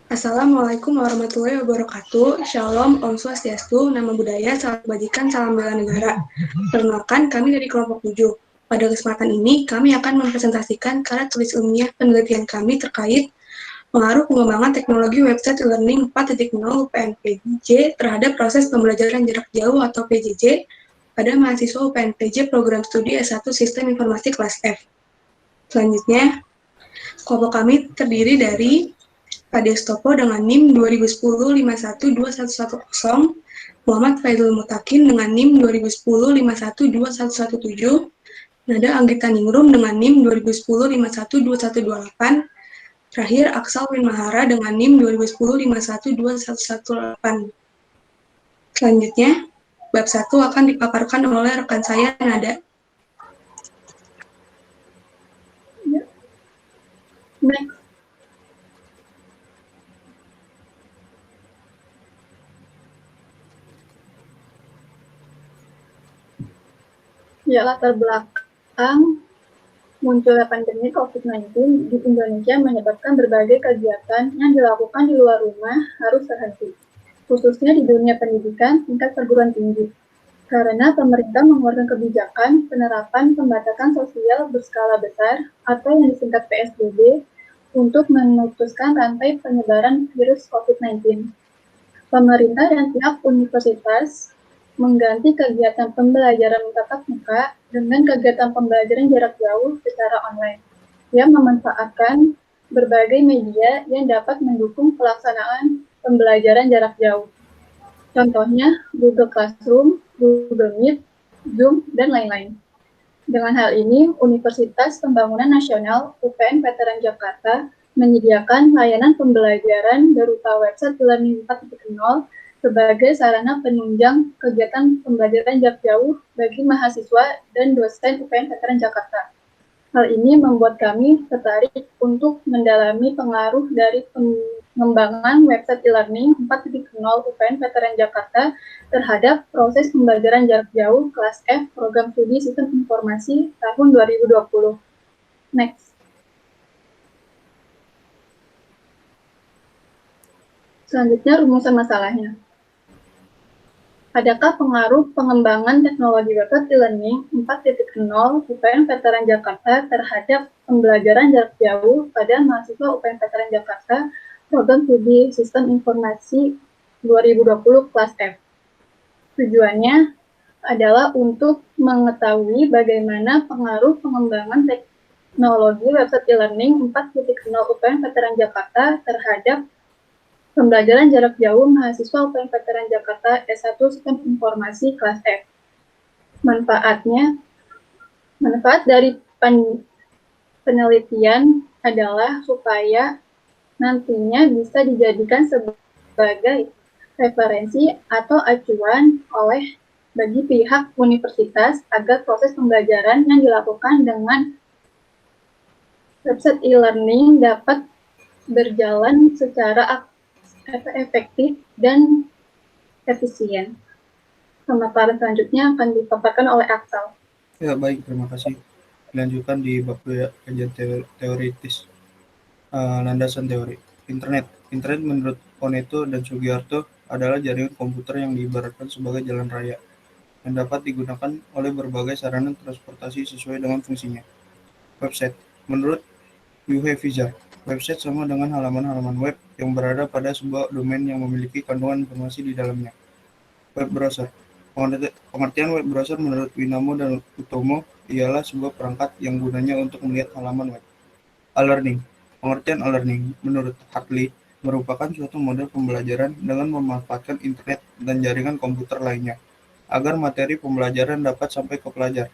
Assalamualaikum warahmatullahi wabarakatuh. Shalom, Om Swastiastu, Namo Buddhaya, Salam Kebajikan, Salam Bela Negara. Perkenalkan, kami dari kelompok 7. Pada kesempatan ini, kami akan mempresentasikan karya tulis ilmiah penelitian kami terkait pengaruh pengembangan teknologi website e-learning 4.0 UPN-PJ terhadap proses pembelajaran jarak jauh atau PJJ pada mahasiswa UPN-PJ program studi S1 Sistem Informasi kelas F. Selanjutnya, kelompok kami terdiri dari Padestopo dengan NIM 2010-512110, Muhammad Faidul Mutakin dengan NIM 2010-512117, Nada Anggita Ningrum dengan NIM 2010-512128, terakhir Aksal Win Mahara dengan NIM 2010-512118. Selanjutnya, bab 1 akan dipaparkan oleh rekan saya, Nada. Next. Ya, latar belakang munculnya pandemi COVID-19 di Indonesia menyebabkan berbagai kegiatan yang dilakukan di luar rumah harus terhenti, khususnya di dunia pendidikan tingkat perguruan tinggi. Karena pemerintah mengeluarkan kebijakan penerapan pembatasan sosial berskala besar atau yang disingkat PSBB untuk memutuskan rantai penyebaran virus COVID-19. Pemerintah dan pihak universitas mengganti kegiatan pembelajaran tatap muka dengan kegiatan pembelajaran jarak jauh secara online yang memanfaatkan berbagai media yang dapat mendukung pelaksanaan pembelajaran jarak jauh. Contohnya Google Classroom, Google Meet, Zoom, dan lain-lain. Dengan hal ini, Universitas Pembangunan Nasional UPN Veteran Jakarta menyediakan layanan pembelajaran berupa website e-learning 4.0 sebagai sarana penunjang kegiatan pembelajaran jarak jauh bagi mahasiswa dan dosen UPN Veteran Jakarta. Hal ini membuat kami tertarik untuk mendalami pengaruh dari pengembangan website e-learning 4.0 UPN Veteran Jakarta terhadap proses pembelajaran jarak jauh kelas F program studi Sistem Informasi tahun 2020. Next. Selanjutnya, rumusan masalahnya. Adakah pengaruh pengembangan teknologi website e-learning 4.0 UPN Veteran Jakarta terhadap pembelajaran jarak jauh pada mahasiswa UPN Veteran Jakarta program studi Sistem Informasi 2020 kelas F? Tujuannya adalah untuk mengetahui bagaimana pengaruh pengembangan teknologi website e-learning 4.0 UPN Veteran Jakarta terhadap pembelajaran jarak jauh mahasiswa UPN Veteran Jakarta S1 Sistem Informasi kelas F. Manfaat dari penelitian adalah supaya nantinya bisa dijadikan sebagai referensi atau acuan oleh bagi pihak universitas agar proses pembelajaran yang dilakukan dengan website e-learning dapat berjalan secara efektif dan efisien. Pemaparan selanjutnya akan dipaparkan oleh Aksal. Ya, baik, terima kasih. Dilanjutkan di bab 2, kajian teoritis. Landasan teori. Internet menurut Oneto dan Sugiarto adalah jaringan komputer yang diibaratkan sebagai jalan raya yang dapat digunakan oleh berbagai sarana transportasi sesuai dengan fungsinya. Website menurut Juhe Vizar, website sama dengan halaman-halaman web yang berada pada sebuah domain yang memiliki kandungan informasi di dalamnya. Web browser. Pengertian web browser menurut Winamo dan Utomo ialah sebuah perangkat yang gunanya untuk melihat halaman web. E-learning. Pengertian e-learning menurut Hartley merupakan suatu model pembelajaran dengan memanfaatkan internet dan jaringan komputer lainnya agar materi pembelajaran dapat sampai ke pelajar.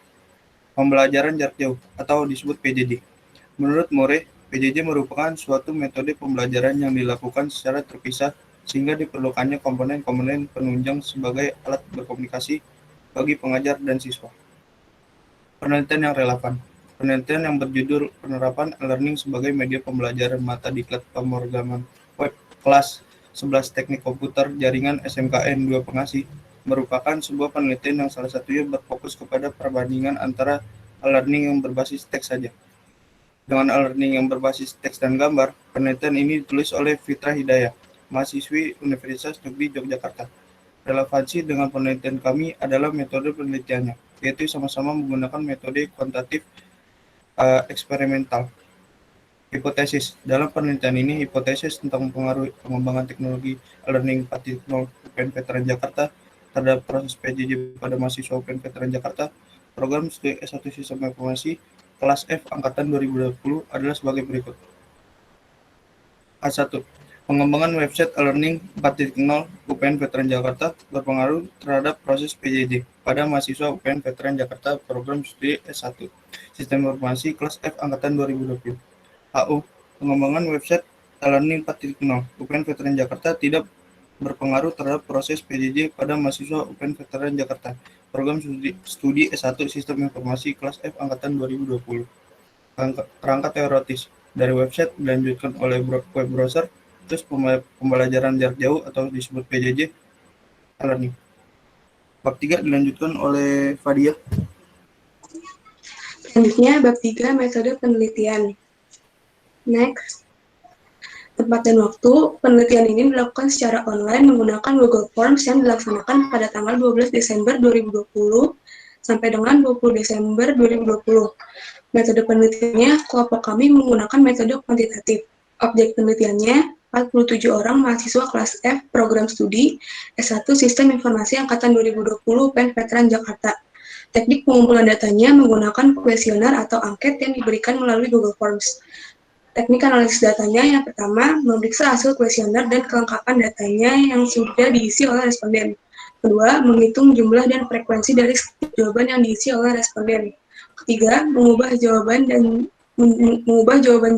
Pembelajaran jarak jauh atau disebut PJJ. Menurut More, PJJ merupakan suatu metode pembelajaran yang dilakukan secara terpisah sehingga diperlukannya komponen-komponen penunjang sebagai alat berkomunikasi bagi pengajar dan siswa. Penelitian yang relevan. Penelitian yang berjudul Penerapan e-learning sebagai media pembelajaran mata diklat pemrograman web kelas 11 Teknik Komputer Jaringan SMKN 2 Pengasih merupakan sebuah penelitian yang salah satunya berfokus kepada perbandingan antara e-learning yang berbasis teks saja Dengan e-learning yang berbasis teks dan gambar, penelitian ini ditulis oleh Fitra Hidayah, mahasiswi Universitas Negeri Yogyakarta. Relevansi dengan penelitian kami adalah metode penelitiannya, yaitu sama-sama menggunakan metode kuantitatif eksperimental. Hipotesis. Dalam penelitian ini, hipotesis tentang pengaruh pengembangan teknologi e-learning 4.0 UPN Veteran Jakarta terhadap proses PJJ pada mahasiswa UPN Veteran Jakarta, program studi S1 Sistem Informasi kelas F angkatan 2020 adalah sebagai berikut. A1. Pengembangan website e-learning 4.0 UPN Veteran Jakarta berpengaruh terhadap proses PJJ pada mahasiswa UPN Veteran Jakarta program studi S1 Sistem Informasi kelas F angkatan 2020. HU. Pengembangan website e-learning 4.0 UPN Veteran Jakarta tidak berpengaruh terhadap proses PJJ pada mahasiswa UPN Veteran Jakarta program studi S1 Sistem Informasi kelas F angkatan 2020. Kerangka teoritis dari website dilanjutkan oleh web browser, terus pembelajaran jarak jauh atau disebut PJJ e-learning. Bab 3 dilanjutkan oleh Fadia. Selanjutnya, bab 3 metode penelitian. Next. Tempat dan waktu, penelitian ini dilakukan secara online menggunakan Google Forms yang dilaksanakan pada tanggal 12 Desember 2020 sampai dengan 20 Desember 2020. Metode penelitiannya, kelompok kami menggunakan metode kuantitatif. Objek penelitiannya, 47 orang mahasiswa kelas F program studi S1 Sistem Informasi Angkatan 2020 UPN Veteran Jakarta. Teknik pengumpulan datanya menggunakan kuesioner atau angket yang diberikan melalui Google Forms. Teknik analisis datanya yang pertama, memeriksa hasil kuesioner dan kelengkapan datanya yang sudah diisi oleh responden. Kedua, menghitung jumlah dan frekuensi dari jawaban yang diisi oleh responden. Ketiga, mengubah jawaban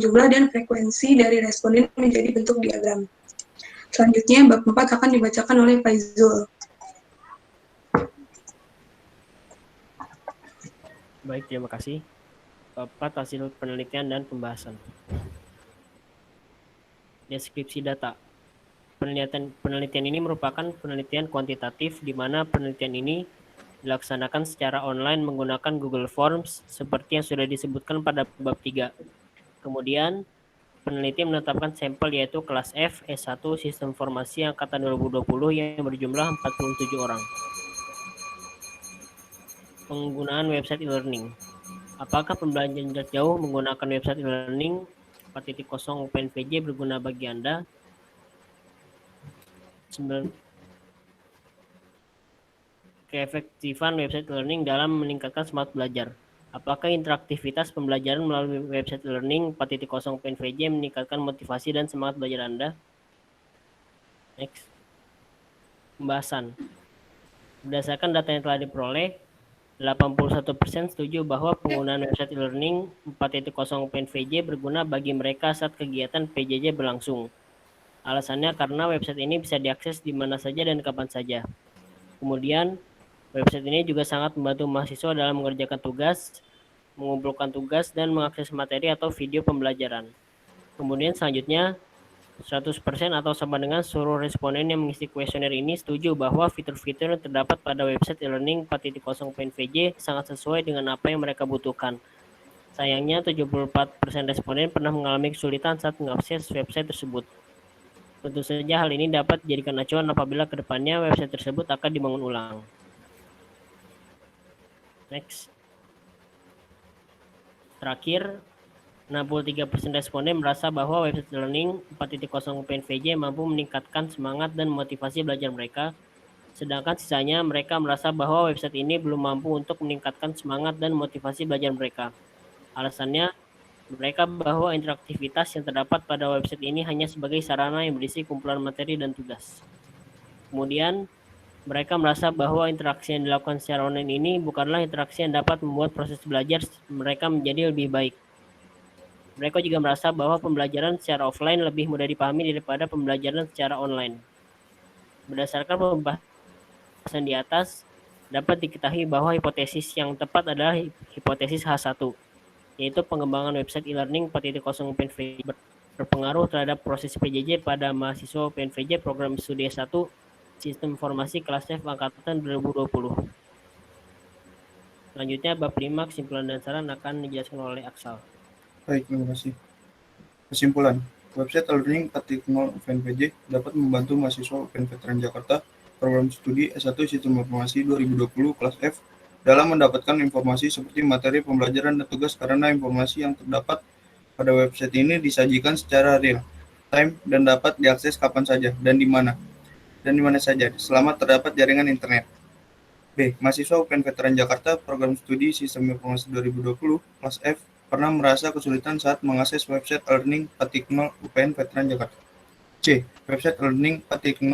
jumlah dan frekuensi dari responden menjadi bentuk diagram. Selanjutnya, bab 4 akan dibacakan oleh Faizul. Baik, terima kasih. Bab 4 hasil penelitian dan pembahasan. Deskripsi data. Penelitian ini merupakan penelitian kuantitatif di mana penelitian ini dilaksanakan secara online menggunakan Google Forms seperti yang sudah disebutkan pada bab 3. Kemudian, peneliti menetapkan sampel yaitu kelas F S1 Sistem Informasi Angkatan 2020 yang berjumlah 47 orang. Penggunaan website e-learning. Apakah pembelajaran jarak jauh menggunakan website e-learning 4.0 UPNVJ berguna bagi Anda? Keefektifan website learning dalam meningkatkan semangat belajar. Apakah interaktivitas pembelajaran melalui website learning 4.0 PNVJ meningkatkan motivasi dan semangat belajar Anda? Next. Pembahasan. Berdasarkan data yang telah diperoleh, 81% setuju bahwa penggunaan website learning 4.0 PNVJ berguna bagi mereka saat kegiatan PJJ berlangsung. Alasannya karena website ini bisa diakses di mana saja dan kapan saja. Kemudian, website ini juga sangat membantu mahasiswa dalam mengerjakan tugas, mengumpulkan tugas, dan mengakses materi atau video pembelajaran. Kemudian selanjutnya, 100% atau sama dengan seluruh responden yang mengisi kuesioner ini setuju bahwa fitur-fitur yang terdapat pada website e-learning 4.0 PNVJ sangat sesuai dengan apa yang mereka butuhkan. Sayangnya, 74% responden pernah mengalami kesulitan saat mengakses website tersebut. Tentu saja hal ini dapat dijadikan acuan apabila kedepannya website tersebut akan dibangun ulang. Next. Terakhir, 63% responden merasa bahwa website learning 4.0 PNVJ mampu meningkatkan semangat dan motivasi belajar mereka, sedangkan sisanya mereka merasa bahwa website ini belum mampu untuk meningkatkan semangat dan motivasi belajar mereka. Alasannya, mereka bahwa interaktivitas yang terdapat pada website ini hanya sebagai sarana yang berisi kumpulan materi dan tugas. Kemudian, mereka merasa bahwa interaksi yang dilakukan secara online ini bukanlah interaksi yang dapat membuat proses belajar mereka menjadi lebih baik. Mereka juga merasa bahwa pembelajaran secara offline lebih mudah dipahami daripada pembelajaran secara online. Berdasarkan pembahasan di atas, dapat diketahui bahwa hipotesis yang tepat adalah hipotesis H1, yaitu pengembangan website e-learning 4.0 PNVJ berpengaruh terhadap proses PJJ pada mahasiswa PNVJ program studi S1 Sistem Informasi kelas F Angkatan 2020. Selanjutnya, bab 5 kesimpulan dan saran akan dijelaskan oleh Aksal. Baik, terima kasih. Kesimpulan, website e-learning 4.0 UPNPJ dapat membantu mahasiswa UPN Veteran Jakarta program studi S1 Sistem Informasi 2020 kelas F dalam mendapatkan informasi seperti materi pembelajaran dan tugas karena informasi yang terdapat pada website ini disajikan secara real time dan dapat diakses kapan saja dan di mana saja selama terdapat jaringan internet. B. Mahasiswa UPN Veteran Jakarta program studi Sistem Informasi 2020 kelas F pernah merasa kesulitan saat mengakses website e-learning 4.0 UPN Veteran Jakarta. C. Website e-learning 4.0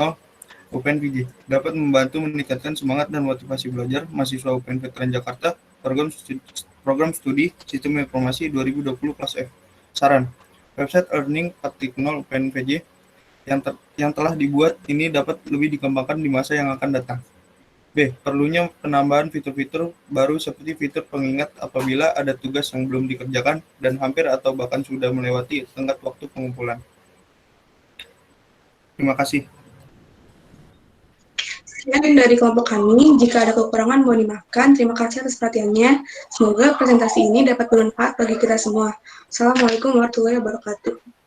UPN VJ dapat membantu meningkatkan semangat dan motivasi belajar mahasiswa UPN Veteran Jakarta program studi Sistem Informasi 2020 kelas F. Saran, website e-learning 4.0 UPN VJ yang telah dibuat ini dapat lebih dikembangkan di masa yang akan datang. B. Perlunya penambahan fitur-fitur baru seperti fitur pengingat apabila ada tugas yang belum dikerjakan dan hampir atau bahkan sudah melewati tenggat waktu pengumpulan. Terima kasih. Sekian dari kelompok kami. Jika ada kekurangan mohon dimaafkan. Terima kasih atas perhatiannya. Semoga presentasi ini dapat bermanfaat bagi kita semua. Assalamualaikum warahmatullahi wabarakatuh.